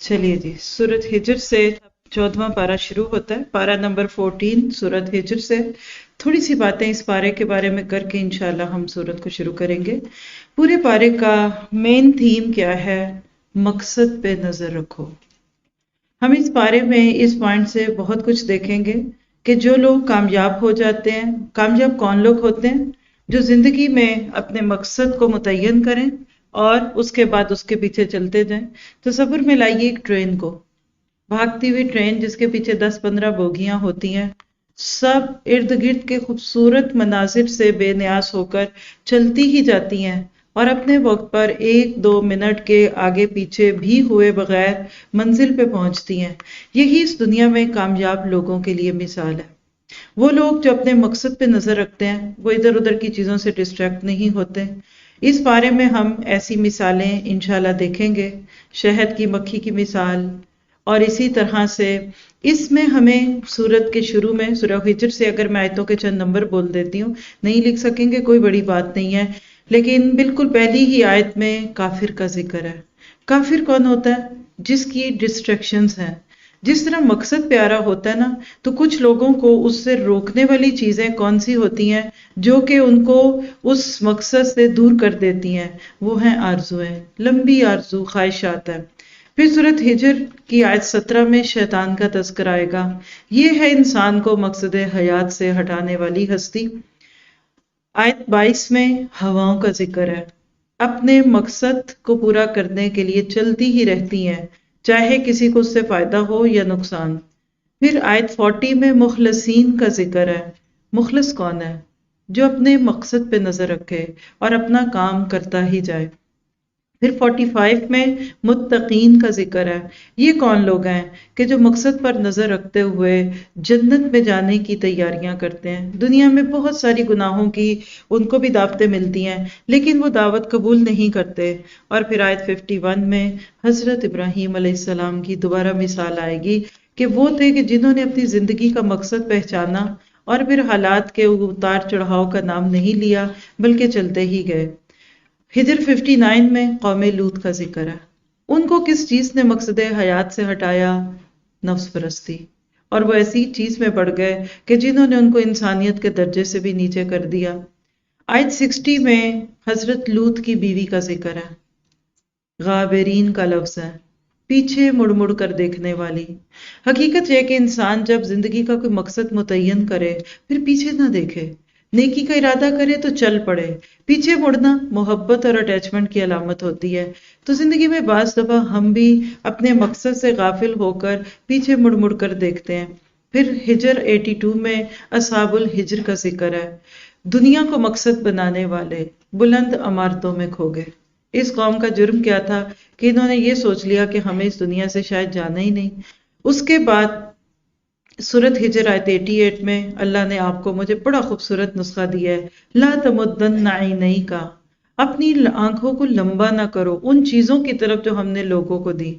چلیے جی، سورت ہجر سے 14واں پارہ شروع ہوتا ہے، پارہ نمبر 14 سورت ہجر سے۔ تھوڑی سی باتیں اس پارے کے بارے میں کر کے انشاءاللہ ہم سورت کو شروع کریں گے۔ پورے پارے کا مین تھیم کیا ہے؟ مقصد پہ نظر رکھو۔ ہم اس پارے میں اس پوائنٹ سے بہت کچھ دیکھیں گے کہ جو لوگ کامیاب ہو جاتے ہیں، کامیاب کون لوگ ہوتے ہیں؟ جو زندگی میں اپنے مقصد کو متعین کریں اور اس کے بعد اس کے پیچھے چلتے جائیں۔ تصور میں لائیے ایک ٹرین کو، بھاگتی ہوئی ٹرین جس کے پیچھے 10-15 بوگیاں ہوتی ہیں، سب ارد گرد کے خوبصورت مناظر سے بے نیاز ہو کر چلتی ہی جاتی ہیں اور اپنے وقت پر 1-2 منٹ کے آگے پیچھے بھی ہوئے بغیر منزل پہ پہنچتی ہیں۔ یہی اس دنیا میں کامیاب لوگوں کے لیے مثال ہے۔ وہ لوگ جو اپنے مقصد پہ نظر رکھتے ہیں، وہ ادھر ادھر کی چیزوں سے ڈسٹریکٹ نہیں ہوتے۔ اس بارے میں ہم ایسی مثالیں انشاءاللہ دیکھیں گے، شہد کی مکھی کی مثال، اور اسی طرح سے اس میں ہمیں سورت کے شروع میں سورہ ہجر سے اگر میں آیتوں کے چند نمبر بول دیتی ہوں، نہیں لکھ سکیں گے کوئی بڑی بات نہیں ہے، لیکن بالکل پہلی ہی آیت میں کافر کا ذکر ہے۔ کافر کون ہوتا ہے؟ جس کی ڈسٹریکشنز ہیں۔ جس طرح مقصد پیارا ہوتا ہے نا، تو کچھ لوگوں کو اس سے روکنے والی چیزیں کون سی ہوتی ہیں جو کہ ان کو اس مقصد سے دور کر دیتی ہیں؟ وہ ہیں آرزویں، لمبی آرزو، خواہشات ہیں۔ پھر سورۃ ہجر کی آیت 17 میں شیطان کا تذکرہ آئے گا۔ یہ ہے انسان کو مقصد حیات سے ہٹانے والی ہستی۔ آیت 22 میں ہواؤں کا ذکر ہے، اپنے مقصد کو پورا کرنے کے لیے چلتی ہی رہتی ہیں، چاہے کسی کو اس سے فائدہ ہو یا نقصان۔ پھر آیت 40 میں مخلصین کا ذکر ہے۔ مخلص کون ہے؟ جو اپنے مقصد پہ نظر رکھے اور اپنا کام کرتا ہی جائے۔ پھر 45 میں متقین کا ذکر ہے۔ یہ کون لوگ ہیں کہ جو مقصد پر نظر رکھتے ہوئے جنت میں جانے کی تیاریاں کرتے ہیں۔ دنیا میں بہت ساری گناہوں کی ان کو بھی دعوتیں ملتی ہیں، لیکن وہ دعوت قبول نہیں کرتے۔ اور پھر آیت 51 میں حضرت ابراہیم علیہ السلام کی دوبارہ مثال آئے گی کہ وہ تھے کہ جنہوں نے اپنی زندگی کا مقصد پہچانا اور پھر حالات کے اتار چڑھاؤ کا نام نہیں لیا بلکہ چلتے ہی گئے۔ ہجر 59 میں قوم لوط کا ذکر ہے۔ ان کو کس چیز نے مقصد حیات سے ہٹایا؟ نفس پرستی، اور وہ ایسی چیز میں پڑ گئے کہ جنہوں نے ان کو انسانیت کے درجے سے بھی نیچے کر دیا۔ آیت 60 میں حضرت لوط کی بیوی کا ذکر ہے۔ غابرین کا لفظ ہے، پیچھے مڑ مڑ کر دیکھنے والی۔ حقیقت یہ کہ انسان جب زندگی کا کوئی مقصد متعین کرے پھر پیچھے نہ دیکھے، نیکی کا ارادہ کرے تو چل پڑے۔ پیچھے مڑنا محبت اور اٹیچمنٹ کی علامت ہوتی ہے۔ تو زندگی میں بعض دفعہ ہم بھی اپنے مقصد سے غافل ہو کر پیچھے مڑ مڑ کر دیکھتے ہیں۔ پھر ہجر 82 میں اصحاب الحجر کا ذکر ہے۔ دنیا کو مقصد بنانے والے بلند عمارتوں میں کھو گئے۔ اس قوم کا جرم کیا تھا کہ انہوں نے یہ سوچ لیا کہ ہمیں اس دنیا سے شاید جانا ہی نہیں۔ اس کے بعد سورۃ ہجر آیت 88 میں اللہ نے آپ کو مجھے بڑا خوبصورت نسخہ دیا ہے، لا تمدن عینیک، اپنی آنکھوں کو لمبا نہ کرو ان چیزوں کی طرف جو ہم نے لوگوں کو دی۔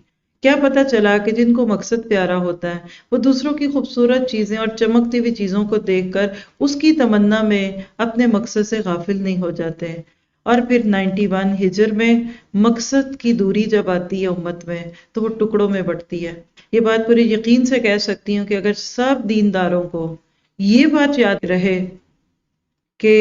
کیا پتا چلا کہ جن کو مقصد پیارا ہوتا ہے وہ دوسروں کی خوبصورت چیزیں اور چمکتی ہوئی چیزوں کو دیکھ کر اس کی تمنا میں اپنے مقصد سے غافل نہیں ہو جاتے۔ اور پھر 91 ہجر میں مقصد کی دوری جب آتی ہے امت میں تو وہ ٹکڑوں میں بٹتی ہے۔ یہ بات پورے یقین سے کہہ سکتی ہوں کہ اگر سب دینداروں کو یہ بات یاد رہے کہ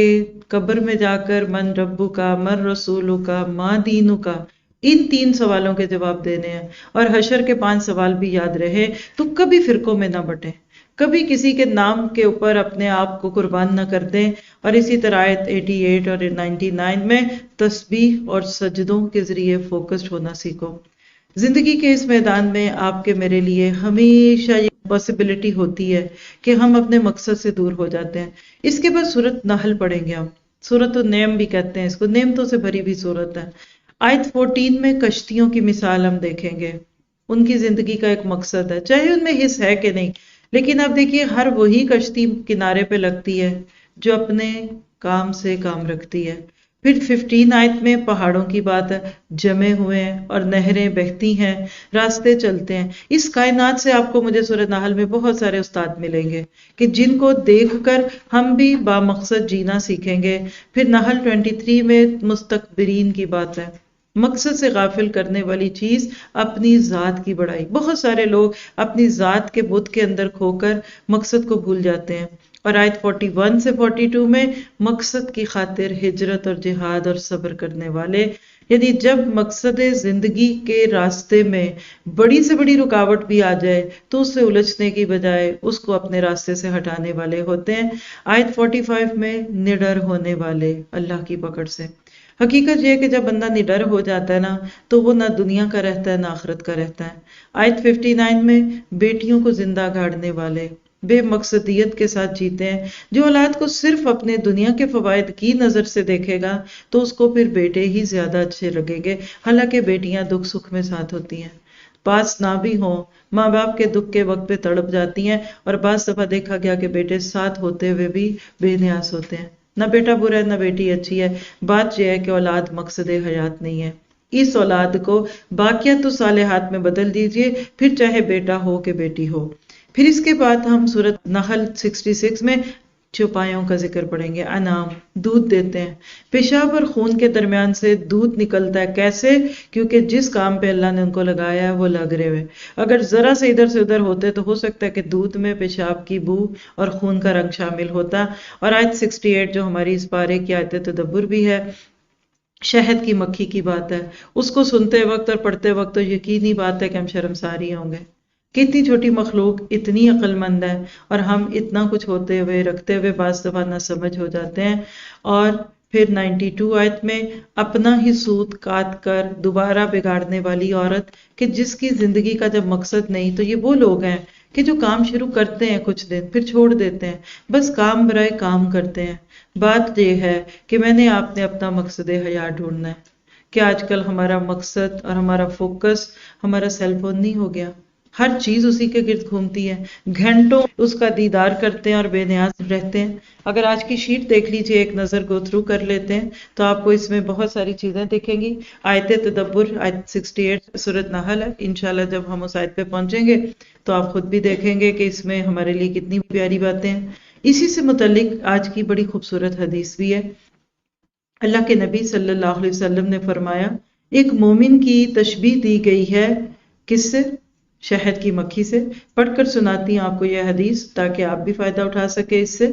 قبر میں جا کر من ربو کا، من رسولو کا، ما دینو کا، ان 3 سوالوں کے جواب دینے ہیں، اور حشر کے 5 سوال بھی یاد رہے، تو کبھی فرقوں میں نہ بٹیں، کبھی کسی کے نام کے اوپر اپنے آپ کو قربان نہ کر دیں۔ اور اسی طرح آیت 88 اور 99 میں تسبیح اور سجدوں کے ذریعے فوکسڈ ہونا سیکھو۔ زندگی کے اس میدان میں آپ کے میرے لیے ہمیشہ یہ پاسبلٹی ہوتی ہے کہ ہم اپنے مقصد سے دور ہو جاتے ہیں۔ اس کے بعد سورۃ نحل پڑھیں گے ہم، سورۃ النعم بھی کہتے ہیں اس کو، نعمتوں سے بھری ہوئی سورت ہے۔ آیت 14 میں کشتیوں کی مثال ہم دیکھیں گے۔ ان کی زندگی کا ایک مقصد ہے، چاہے ان میں حص ہے کہ نہیں، لیکن اب دیکھیے ہر وہی کشتی کنارے پہ لگتی ہے جو اپنے کام سے کام رکھتی ہے۔ پھر 15 آیت میں پہاڑوں کی بات ہے، جمے ہوئے ہیں اور نہریں بہتی ہیں، راستے چلتے ہیں۔ اس کائنات سے آپ کو مجھے سورۃ نحل میں بہت سارے استاد ملیں گے کہ جن کو دیکھ کر ہم بھی با مقصد جینا سیکھیں گے۔ پھر نحل 23 میں مستکبرین کی بات ہے، مقصد سے غافل کرنے والی چیز اپنی ذات کی بڑائی. بہت سارے لوگ اپنی ذات کے بت کے اندر کھو کر مقصد کو بھول جاتے ہیں. اور آیت 41 سے 42 میں مقصد کی خاطر ہجرت اور جہاد اور صبر کرنے والے، یعنی جب مقصد زندگی کے راستے میں بڑی سے بڑی رکاوٹ بھی آ جائے تو اس سے الجھنے کی بجائے اس کو اپنے راستے سے ہٹانے والے ہوتے ہیں. آیت 45 میں نڈر ہونے والے اللہ کی پکڑ سے. حقیقت یہ ہے کہ جب بندہ نڈر ہو جاتا ہے نا تو وہ نہ دنیا کا رہتا ہے نہ آخرت کا رہتا ہے. آیت 59 میں بیٹیوں کو زندہ گاڑنے والے، بے مقصدیت کے ساتھ جیتے ہیں. جو اولاد کو صرف اپنے دنیا کے فوائد کی نظر سے دیکھے گا تو اس کو پھر بیٹے ہی زیادہ اچھے لگیں گے، حالانکہ بیٹیاں دکھ سکھ میں ساتھ ہوتی ہیں. پاس نہ بھی ہوں، ماں باپ کے دکھ کے وقت پہ تڑپ جاتی ہیں، اور بعض دفعہ دیکھا گیا کہ بیٹے ساتھ ہوتے ہوئے بھی بے نیاز ہوتے ہیں. نہ بیٹا برا ہے نہ بیٹی اچھی ہے، بات یہ ہے کہ اولاد مقصد حیات نہیں ہے. اس اولاد کو باقیات الصالحات میں بدل دیجئے، پھر چاہے بیٹا ہو کہ بیٹی ہو. پھر اس کے بعد ہم سورۃ نحل 66 میں چوپایوں کا ذکر پڑھیں گے. انعام، دودھ دیتے ہیں. پیشاب اور خون کے درمیان سے دودھ نکلتا ہے. کیسے؟ کیونکہ جس کام پہ اللہ نے ان کو لگایا ہے وہ لگ رہے ہوئے. اگر ذرا سے ادھر سے ادھر ہوتے تو ہو سکتا ہے کہ دودھ میں پیشاب کی بو اور خون کا رنگ شامل ہوتا. اور آیت 68 جو ہماری اس پارے کی آیت تدبر بھی ہے، شہد کی مکھی کی بات ہے. اس کو سنتے وقت اور پڑھتے وقت تو یقینی بات ہے کہ ہم شرمسار ہی ہوں گے. کتنی چھوٹی مخلوق اتنی عقل مند ہے، اور ہم اتنا کچھ ہوتے ہوئے رکھتے ہوئے بعض دفعہ نہ سمجھ ہو جاتے ہیں. اور پھر 92 آیت میں اپنا ہی سود کاٹ کر دوبارہ بگاڑنے والی عورت، کہ جس کی زندگی کا جب مقصد نہیں، تو یہ وہ لوگ ہیں کہ جو کام شروع کرتے ہیں کچھ دن پھر چھوڑ دیتے ہیں، بس کام برائے کام کرتے ہیں. بات یہ ہے کہ میں نے آپ نے اپنا مقصد حیات ڈھونڈنا ہے. کہ آج کل ہمارا مقصد اور ہمارا فوکس ہمارا سیل فون نہیں ہو گیا؟ ہر چیز اسی کے گرد گھومتی ہے، گھنٹوں اس کا دیدار کرتے ہیں اور بے نیاز رہتے ہیں. اگر آج کی شیٹ دیکھ لیجئے، ایک نظر گو تھرو کر لیتے ہیں تو آپ کو اس میں بہت ساری چیزیں دکھیں گی. آیت تدبر آیت 68 سورۃ نحل ہے. انشاءاللہ جب ہم اس آیت پہ پہنچیں گے تو آپ خود بھی دیکھیں گے کہ اس میں ہمارے لیے کتنی پیاری باتیں ہیں. اسی سے متعلق آج کی بڑی خوبصورت حدیث بھی ہے. اللہ کے نبی صلی اللہ علیہ وسلم نے فرمایا، ایک مومن کی تشبیہ دی گئی ہے کس سے؟ شہد کی مکھی سے. پڑھ کر سناتی ہوں آپ کو یہ حدیث تاکہ آپ بھی فائدہ اٹھا سکے اس سے.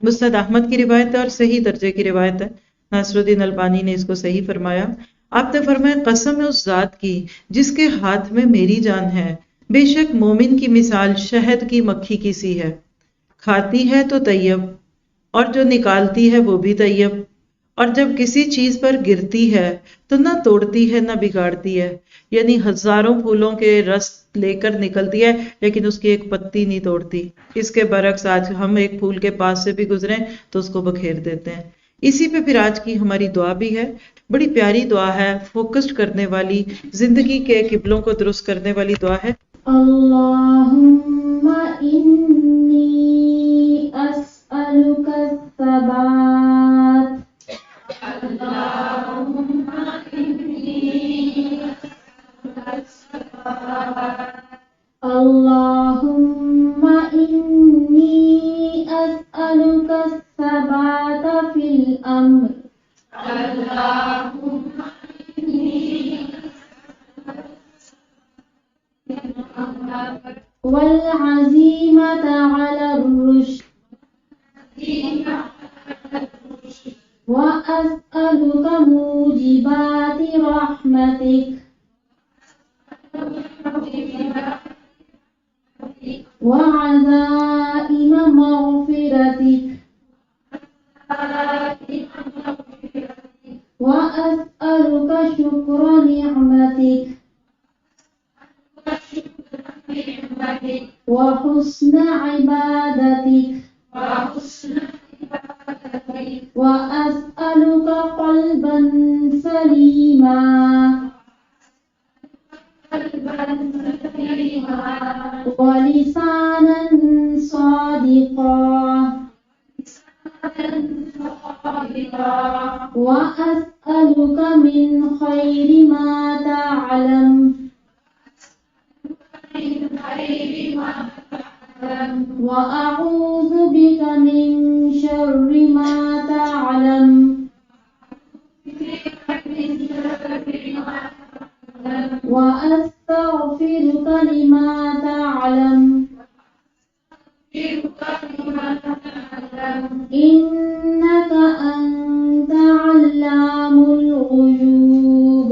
مسند احمد کی روایت ہے اور صحیح درجے کی روایت ہے. ناصر الدین البانی نے اس کو صحیح فرمایا. آپ نے فرمایا، قسم ہے اس ذات کی جس کے ہاتھ میں میری جان ہے، بے شک مومن کی مثال شہد کی مکھی کی سی ہے. کھاتی ہے تو طیب، اور جو نکالتی ہے وہ بھی طیب. اور جب کسی چیز پر گرتی ہے تو نہ توڑتی ہے نہ بگاڑتی ہے. یعنی ہزاروں پھولوں کے رس لے کر نکلتی ہے لیکن اس کی ایک پتی نہیں توڑتی. اس کے برعکس آج ہم ایک پھول کے پاس سے بھی گزریں تو اس کو بکھیر دیتے ہیں. اسی پہ پھر آج کی ہماری دعا بھی ہے. بڑی پیاری دعا ہے، فوکسڈ کرنے والی، زندگی کے قبلوں کو درست کرنے والی دعا ہے. اللہم انی اسألک الثبات. اللہم انی اللہم انی اسألک الثبات فی الامر. اللہم والعزیمة على الرشد وأسألك موجبات رحمتك وعزائم مغفرتك وأسألك شكر نعمتك وحسن عبادتك وأسألك قلبا سليما ولسانا صادقا وأسألك من خير ما تعلم وأعوذ بك من شر ما تعلم لما تعلم إنك أنت علام الغيوب.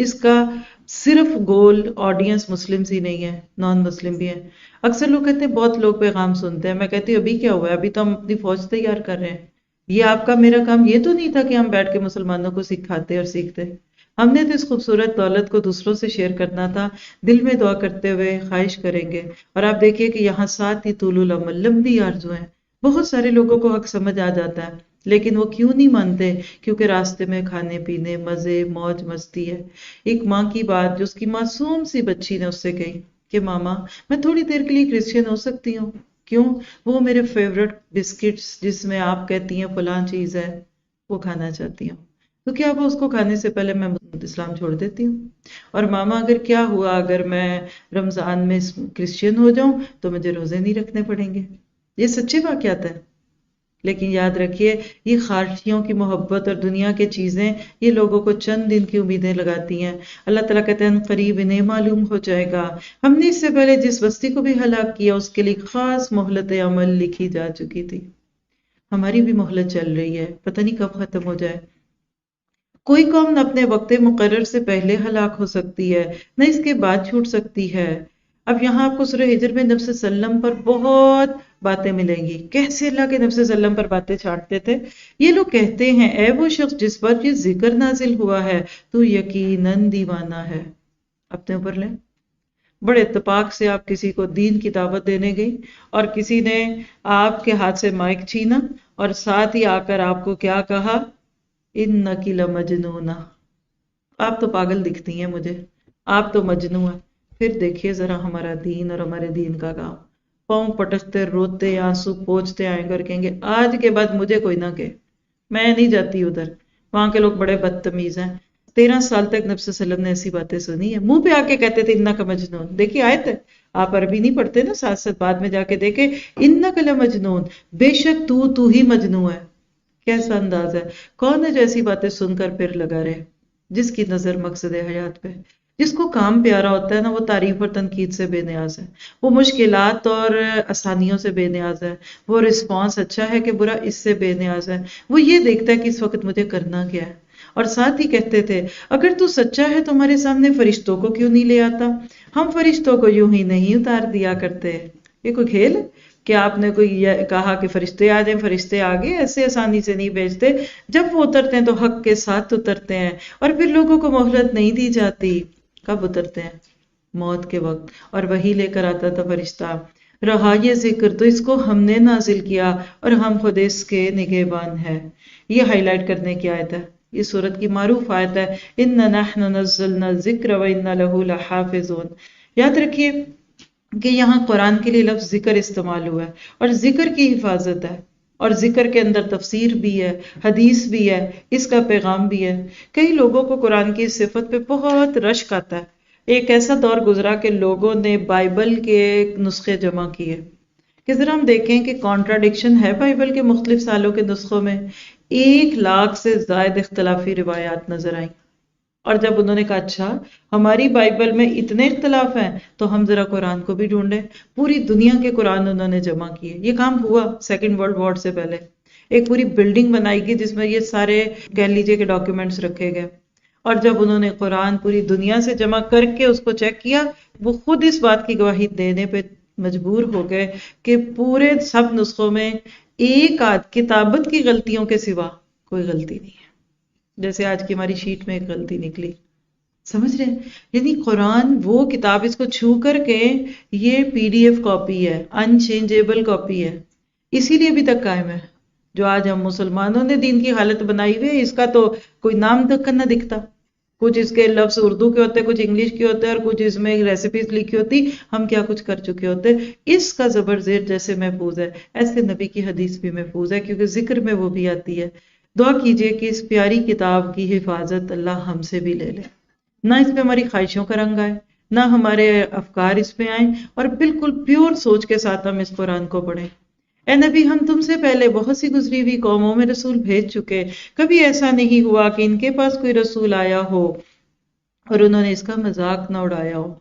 اس کا صرف گول آڈینس مسلمز ہی نہیں ہے، نان مسلم بھی ہیں۔ اکثر لوگ کہتے ہیں بہت لوگ پیغام سنتے ہیں، میں کہتی ہوں ابھی کیا ہوا ہے، ابھی تو ہم اپنی فوج تیار کر رہے ہیں۔ یہ آپ کا میرا کام یہ تو نہیں تھا کہ ہم بیٹھ کے مسلمانوں کو سکھاتے اور سیکھتے، ہم نے تو اس خوبصورت دولت کو دوسروں سے شیئر کرنا تھا۔ دل میں دعا کرتے ہوئے خواہش کریں گے، اور آپ دیکھیے کہ یہاں ساتھ ہی طول العمل، لمبی آرزو ہیں۔ بہت سارے لوگوں کو حق سمجھ آ جاتا ہے، لیکن وہ کیوں نہیں مانتے؟ کیونکہ راستے میں کھانے پینے، مزے، موج مستی ہے۔ ایک ماں کی بات جو اس کی معصوم سی بچی نے اس سے کہی کہ ماما میں تھوڑی دیر کے لیے کرسچین ہو سکتی ہوں؟ کیوں؟ وہ میرے فیورٹ بسکٹس جس میں آپ کہتی ہیں فلاں چیز ہے وہ کھانا چاہتی ہوں۔ تو کیا وہ اس کو کھانے سے پہلے میں اسلام چھوڑ دیتی ہوں؟ اور ماما اگر کیا ہوا اگر میں رمضان میں کرسچین ہو جاؤں تو مجھے روزے نہیں رکھنے پڑیں گے؟ یہ سچے واقعات ہیں۔ لیکن یاد رکھیے یہ خارجیوں کی محبت اور دنیا کی چیزیں یہ لوگوں کو چند دن کی امیدیں لگاتی ہیں۔ اللہ تعالیٰ کہتے ہیں قریب انہیں معلوم ہو جائے گا، ہم نے اس سے پہلے جس بستی کو بھی ہلاک کیا اس کے لیے خاص مہلت عمل لکھی جا چکی تھی۔ ہماری بھی مہلت چل رہی ہے، پتہ نہیں کب ختم ہو جائے۔ کوئی قوم نہ اپنے وقت مقرر سے پہلے ہلاک ہو سکتی ہے نہ اس کے بعد چھوٹ سکتی ہے۔ اب یہاں آپ کو سورہ ہجر میں نبی صلی اللہ علیہ وسلم پر بہت باتیں ملیں گی، کیسے اللہ کے نبی صلی اللہ علیہ وسلم پر باتیں چھاٹتے تھے۔ یہ لوگ کہتے ہیں اے وہ شخص جس پر یہ ذکر نازل ہوا ہے تو یقیناً دیوانہ ہے۔ اپنے اوپر لیں۔ بڑے اتفاق سے آپ کسی کو دین کی دعوت دینے گئی اور کسی نے آپ کے ہاتھ سے مائک چھینا اور ساتھ ہی آ کر آپ کو کیا کہا؟ انکی لمجنونہ، آپ تو پاگل دکھتی ہیں مجھے، آپ تو مجنون ہیں۔ پھر دیکھیے ذرا ہمارا دین اور ہمارے دین کا کام، پاؤں پٹکتے روتے آنسو پوچھتے آئیں گے اور کہیں گے آج کے بعد مجھے کوئی نہ کہے، میں نہیں جاتی ادھر، وہاں کے لوگ بڑے بدتمیز ہیں۔ 13 سال تک نبی صلی اللہ علیہ وسلم نے ایسی باتیں سنی ہیں، منہ پہ آ کے کہتے تھے انک مجنون۔ دیکھیے آیت ہے، آپ عربی نہیں پڑھتے نا، ساتھ ساتھ بعد میں جا کے دیکھیں انک لمجنون، بے شک تو ہی مجنون ہے۔ کیسا انداز ہے، کون ہے جو ایسی باتیں سن کر پھر لگا رہے؟ جس کی نظر مقصد حیات پہ، جس کو کام پیارا ہوتا ہے نا، وہ تعریف اور تنقید سے بے نیاز ہے، وہ مشکلات اور آسانیوں سے بے نیاز ہے، وہ رسپانس اچھا ہے کہ برا اس سے بے نیاز ہے، وہ یہ دیکھتا ہے کہ اس وقت مجھے کرنا کیا ہے۔ اور ساتھ ہی کہتے تھے اگر تو سچا ہے تو ہمارے سامنے فرشتوں کو کیوں نہیں لے آتا؟ ہم فرشتوں کو یوں ہی نہیں اتار دیا کرتے۔ یہ کوئی کھیل ہے کہ آپ نے کوئی کہا کہ فرشتے آ جائیں، فرشتے آگے ایسے آسانی سے نہیں بھیجتے، جب وہ اترتے ہیں تو حق کے ساتھ اترتے ہیں، اور پھر لوگوں کو مہلت نہیں دی جاتی۔ کب اترتے ہیں؟ موت کے وقت، اور وہی لے کر آتا تھا فرشتہ۔ رہا یہ ذکر تو اس کو ہم نے نازل کیا اور ہم خود اس کے نگہبان ہیں۔ یہ ہائی لائٹ کرنے کی آیت ہے، یہ سورت کی معروف آیت ہے اِنَّا نَحْنُ نَزَّلْنَا الذِّكْرَ وَإِنَّا لَهُ لَحَافِظُونَ۔ یاد رکھیے کہ یہاں قرآن کے لیے لفظ ذکر استعمال ہوا ہے، اور ذکر کی حفاظت ہے، اور ذکر کے اندر تفسیر بھی ہے، حدیث بھی ہے، اس کا پیغام بھی ہے۔ کئی لوگوں کو قرآن کی صفت پہ بہت رشک آتا ہے۔ ایک ایسا دور گزرا کہ لوگوں نے بائبل کے نسخے جمع کیے کہ ذرا ہم دیکھیں کہ کانٹراڈکشن ہے بائبل کے مختلف سالوں کے نسخوں میں۔ 1,00,000 سے زائد اختلافی روایات نظر آئیں، اور جب انہوں نے کہا اچھا ہماری بائبل میں اتنے اختلاف ہیں تو ہم ذرا قرآن کو بھی ڈھونڈیں، پوری دنیا کے قرآن انہوں نے جمع کیے۔ یہ کام ہوا سیکنڈ ورلڈ وار سے پہلے، ایک پوری بلڈنگ بنائی گئی جس میں یہ سارے کہہ لیجیے کہ ڈاکیومنٹس رکھے گئے، اور جب انہوں نے قرآن پوری دنیا سے جمع کر کے اس کو چیک کیا، وہ خود اس بات کی گواہی دینے پہ مجبور ہو گئے کہ پورے سب نسخوں میں ایک آدھ کتابت کی غلطیوں کے سوا کوئی غلطی نہیں ہے، جیسے آج کی ہماری شیٹ میں ایک غلطی نکلی۔ سمجھ رہے ہیں؟ یعنی قرآن وہ کتاب، اس کو چھو کر کے یہ PDF کاپی ہے، انچینجیبل کاپی ہے، اسی لیے ابھی تک قائم ہے۔ جو آج ہم مسلمانوں نے دین کی حالت بنائی ہوئی ہے، اس کا تو کوئی نام تک نہ دکھتا، کچھ اس کے لفظ اردو کے ہوتے، کچھ انگلش کے ہوتے، اور کچھ اس میں ریسیپیز لکھی ہوتی، ہم کیا کچھ کر چکے ہوتے۔ اس کا زبر زیر جیسے محفوظ ہے، ایسے نبی کی حدیث بھی محفوظ ہے، کیونکہ ذکر میں وہ بھی آتی ہے۔ دعا کیجئے کہ اس پیاری کتاب کی حفاظت اللہ ہم سے بھی لے لے، نہ اس پہ ہماری خواہشوں کا رنگ آئے، نہ ہمارے افکار اس پہ آئیں، اور بالکل پیور سوچ کے ساتھ ہم اس قرآن کو پڑھیں۔ اے نبی ہم تم سے پہلے بہت سی گزری ہوئی قوموں میں رسول بھیج چکے، کبھی ایسا نہیں ہوا کہ ان کے پاس کوئی رسول آیا ہو اور انہوں نے اس کا مذاق نہ اڑایا ہو۔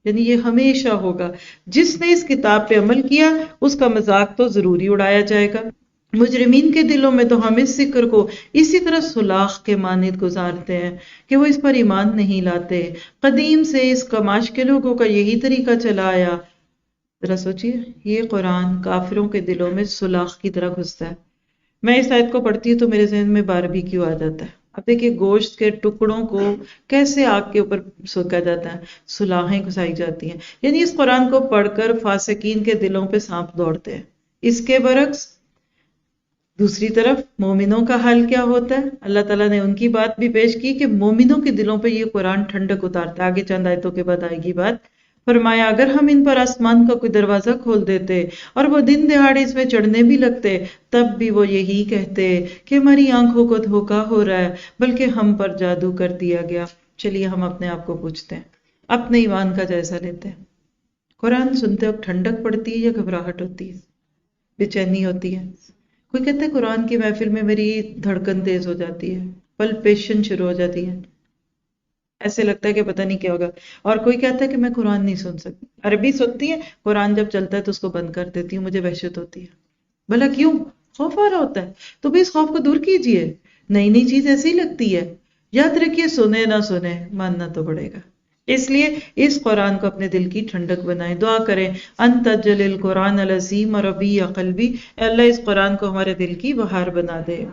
یعنی یہ ہمیشہ ہوگا، جس نے اس کتاب پہ عمل کیا اس کا مذاق تو ضروری اڑایا جائے گا۔ مجرمین کے دلوں میں تو ہم اس ذکر کو اسی طرح سلاخ کے مانند گزارتے ہیں کہ وہ اس پر ایمان نہیں لاتے۔ قدیم سے اس کماش کے لوگوں کا یہی طریقہ چلا آیا۔ ذرا سوچئے، یہ قرآن کافروں کے دلوں میں سلاخ کی طرح گھستا ہے۔ میں اس آیت کو پڑھتی ہوں تو میرے ذہن میں باربی کیو آ جاتا ہے۔ اب دیکھیے گوشت کے ٹکڑوں کو کیسے آگ کے اوپر سوکھا جاتا ہے، سلاخیں گھسائی جاتی ہیں۔ یعنی اس قرآن کو پڑھ کر فاسقین کے دلوں پہ سانپ دوڑتے ہیں۔ اس کے برعکس دوسری طرف مومنوں کا حال کیا ہوتا ہے؟ اللہ تعالیٰ نے ان کی بات بھی پیش کی کہ مومنوں کے دلوں پہ یہ قرآن ٹھنڈک اتارتا ہے۔ آگے چند آیتوں کے بعد آئے گی بات۔ فرمایا اگر ہم ان پر آسمان کا کوئی دروازہ کھول دیتے اور وہ دن دہاڑے اس میں چڑھنے بھی لگتے، تب بھی وہ یہی کہتے کہ ہماری آنکھوں کو دھوکا ہو رہا ہے، بلکہ ہم پر جادو کر دیا گیا۔ چلیے ہم اپنے آپ کو پوچھتے ہیں، اپنے ایمان کا جائزہ لیتے ہیں۔ قرآن سنتے وقت ٹھنڈک پڑتی ہے یا گھبراہٹ ہوتی ہے، بے چینی ہوتی ہے؟ کوئی کہتا ہے قرآن کی محفل میں میری دھڑکن تیز ہو جاتی ہے، پلپیشن شروع ہو جاتی ہے، ایسے لگتا ہے کہ پتہ نہیں کیا ہوگا۔ اور کوئی کہتا ہے کہ میں قرآن نہیں سن سکتی، عربی سنتی ہے، قرآن جب چلتا ہے تو اس کو بند کر دیتی ہوں، مجھے وحشت ہوتی ہے۔ بھلا کیوں؟ خوف آ رہا ہوتا ہے تو بھی اس خوف کو دور کیجئے۔ نئی نئی چیز ایسی لگتی ہے، یاد رکھیے سنے نہ سنے ماننا تو پڑے گا۔ اس لیے اس قرآن کو اپنے دل کی ٹھنڈک بنائیں، دعا کریں ان تجل القرآن العظیم ربیع قلبی، اے اللہ اس قرآن کو ہمارے دل کی بہار بنا دے۔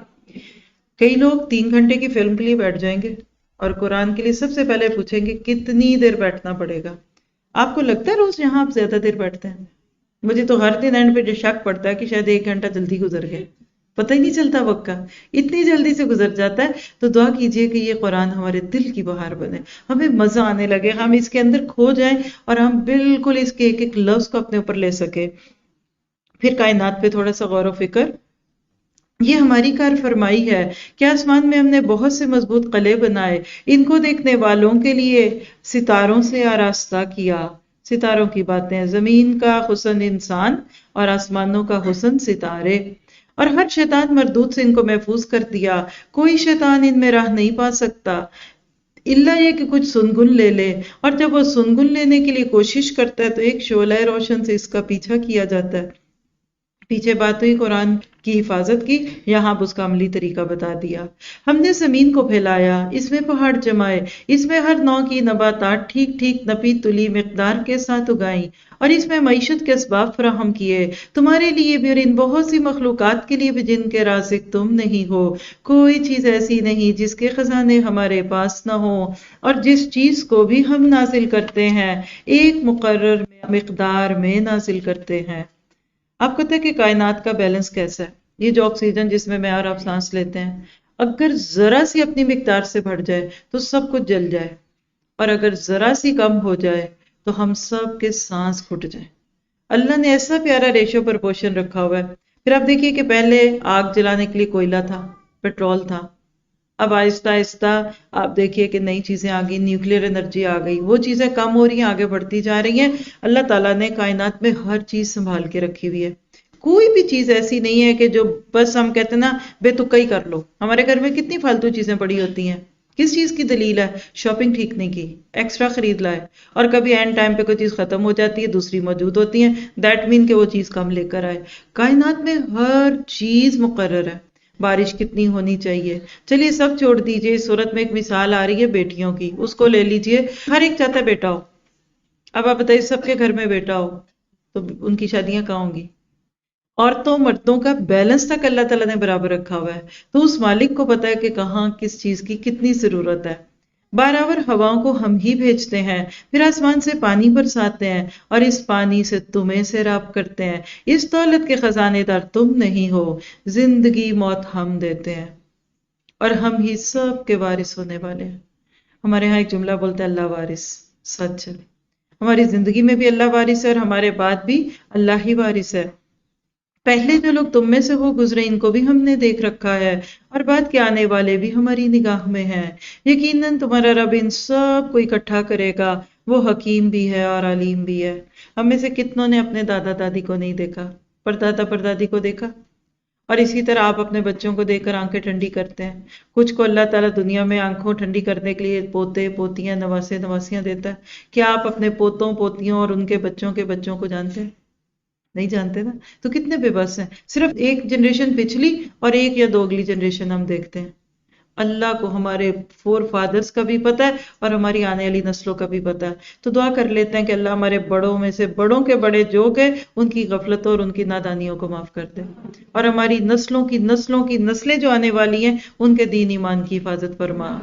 کئی لوگ 3 گھنٹے کی فلم کے لیے بیٹھ جائیں گے اور قرآن کے لیے سب سے پہلے پوچھیں گے کتنی دیر بیٹھنا پڑے گا۔ آپ کو لگتا ہے روز یہاں آپ زیادہ دیر بیٹھتے ہیں؟ مجھے تو ہر دن اینڈ پہ شک پڑتا ہے کہ شاید 1 گھنٹہ جلدی گزر گئے، پتہ ہی نہیں چلتا وقت کا، اتنی جلدی سے گزر جاتا ہے۔ تو دعا کیجئے کہ یہ قرآن ہمارے دل کی بہار بنے، ہمیں مزہ آنے لگے، ہم اس کے اندر کھو جائیں اور ہم بالکل اس کے ایک ایک لفظ کو اپنے اوپر لے سکیں۔ پھر کائنات پہ تھوڑا سا غور و فکر، یہ ہماری کار فرمائی ہے کہ آسمان میں ہم نے بہت سے مضبوط قلعے بنائے، ان کو دیکھنے والوں کے لیے ستاروں سے آراستہ کیا۔ ستاروں کی باتیں، زمین کا حسن انسان اور آسمانوں کا حسن ستارے، اور ہر شیطان مردود سے ان کو محفوظ کر دیا، کوئی شیطان ان میں راہ نہیں پا سکتا الا یہ کہ کچھ سنگن لے لے، اور جب وہ سنگن لینے کے لیے کوشش کرتا ہے تو ایک شعلہ روشن سے اس کا پیچھا کیا جاتا ہے۔ پیچھے بات ہوئی قرآن کی حفاظت کی، یہاں اب اس کا عملی طریقہ بتا دیا۔ ہم نے زمین کو پھیلایا، اس میں پہاڑ جمائے، اس میں ہر نوع کی نباتات ٹھیک ٹھیک نپی تلی مقدار کے ساتھ اگائیں، اور اس میں معیشت کے اسباب فراہم کیے تمہارے لیے بھی اور ان بہت سی مخلوقات کے لیے بھی جن کے رازق تم نہیں ہو۔ کوئی چیز ایسی نہیں جس کے خزانے ہمارے پاس نہ ہوں، اور جس چیز کو بھی ہم نازل کرتے ہیں ایک مقرر مقدار میں نازل کرتے ہیں۔ آپ کو پتہ ہے کہ کائنات کا بیلنس کیسا ہے؟ یہ جو آکسیجن جس میں اور آپ سانس لیتے ہیں، اگر ذرا سی اپنی مقدار سے بڑھ جائے تو سب کچھ جل جائے، اور اگر ذرا سی کم ہو جائے تو ہم سب کے سانس پھٹ جائیں۔ اللہ نے ایسا پیارا ریشو پر پوشن رکھا ہوا ہے۔ پھر آپ دیکھیے کہ پہلے آگ جلانے کے لیے کوئلہ تھا، پیٹرول تھا، اب آہستہ آہستہ آپ دیکھیے کہ نئی چیزیں آ گئی، نیوکلیر انرجی آ گئی، وہ چیزیں کم ہو رہی ہیں، آگے بڑھتی جا رہی ہیں۔ اللہ تعالیٰ نے کائنات میں ہر چیز سنبھال کے رکھی ہوئی ہے، کوئی بھی چیز ایسی نہیں ہے کہ جو بس ہم کہتے ہیں نا بے تکا ہی کر لو۔ ہمارے گھر میں کتنی فالتو چیزیں پڑی ہوتی ہیں، کس چیز کی دلیل ہے؟ شاپنگ ٹھیک نہیں کی، ایکسٹرا خرید لائے، اور کبھی اینڈ ٹائم پہ کوئی چیز ختم ہو جاتی ہے، دوسری موجود ہوتی ہیں، دیٹ مین کہ وہ چیز کم لے کر آئے۔ کائنات میں ہر چیز مقرر ہے، بارش کتنی ہونی چاہیے، چلیے سب چھوڑ دیجئے، اس صورت میں ایک مثال آ رہی ہے بیٹیوں کی، اس کو لے لیجئے، ہر ایک چاہتا ہے بیٹا ہو۔ اب آپ بتائیے سب کے گھر میں بیٹا ہو تو ان کی شادیاں کہاں ہوں گی؟ عورتوں مردوں کا بیلنس تک اللہ تعالیٰ نے برابر رکھا ہوا ہے، تو اس مالک کو پتا ہے کہ کہاں کس چیز کی کتنی ضرورت ہے۔ بارآور ہواؤں کو ہم ہی بھیجتے ہیں، پھر آسمان سے پانی برساتے ہیں، اور اس پانی سے تمہیں سیراب کرتے ہیں۔ اس دولت کے خزانے دار تم نہیں ہو، زندگی موت ہم دیتے ہیں، اور ہم ہی سب کے وارث ہونے والے ہیں۔ ہمارے ہاں ایک جملہ بولتا ہے اللہ وارث، سچ ہے، ہماری زندگی میں بھی اللہ وارث ہے اور ہمارے بعد بھی اللہ ہی وارث ہے۔ پہلے جو لوگ تم میں سے ہو گزرے ان کو بھی ہم نے دیکھ رکھا ہے، اور بعد کے آنے والے بھی ہماری نگاہ میں ہیں۔ یقیناً تمہارا رب ان سب کو اکٹھا کرے گا، وہ حکیم بھی ہے اور علیم بھی ہے۔ ہم میں سے کتنوں نے اپنے دادا دادی کو نہیں دیکھا، پردادا پردادی کو دیکھا؟ اور اسی طرح آپ اپنے بچوں کو دیکھ کر آنکھیں ٹھنڈی کرتے ہیں۔ کچھ کو اللہ تعالیٰ دنیا میں آنکھوں ٹھنڈی کرنے کے لیے پوتے پوتیاں نواسے نواسیاں دیتا ہے۔ کیا آپ اپنے پوتوں پوتیوں اور ان کے بچوں کو جانتے ہیں؟ نہیں جانتے نا، تو کتنے بے بس ہیں. صرف ایک جنریشن پچھلی اور ایک یا دو اگلی جنریشن ہم دیکھتے ہیں. اللہ کو ہمارے فور فادرز کا بھی پتہ ہے اور ہماری آنے والی نسلوں کا بھی پتہ ہے. تو دعا کر لیتے ہیں کہ اللہ ہمارے بڑوں میں سے بڑوں کے بڑے جو گئے ان کی غفلتوں اور ان کی نادانیوں کو معاف کر دے، اور ہماری نسلوں کی نسلیں جو آنے والی ہیں ان کے دین ایمان کی حفاظت فرما.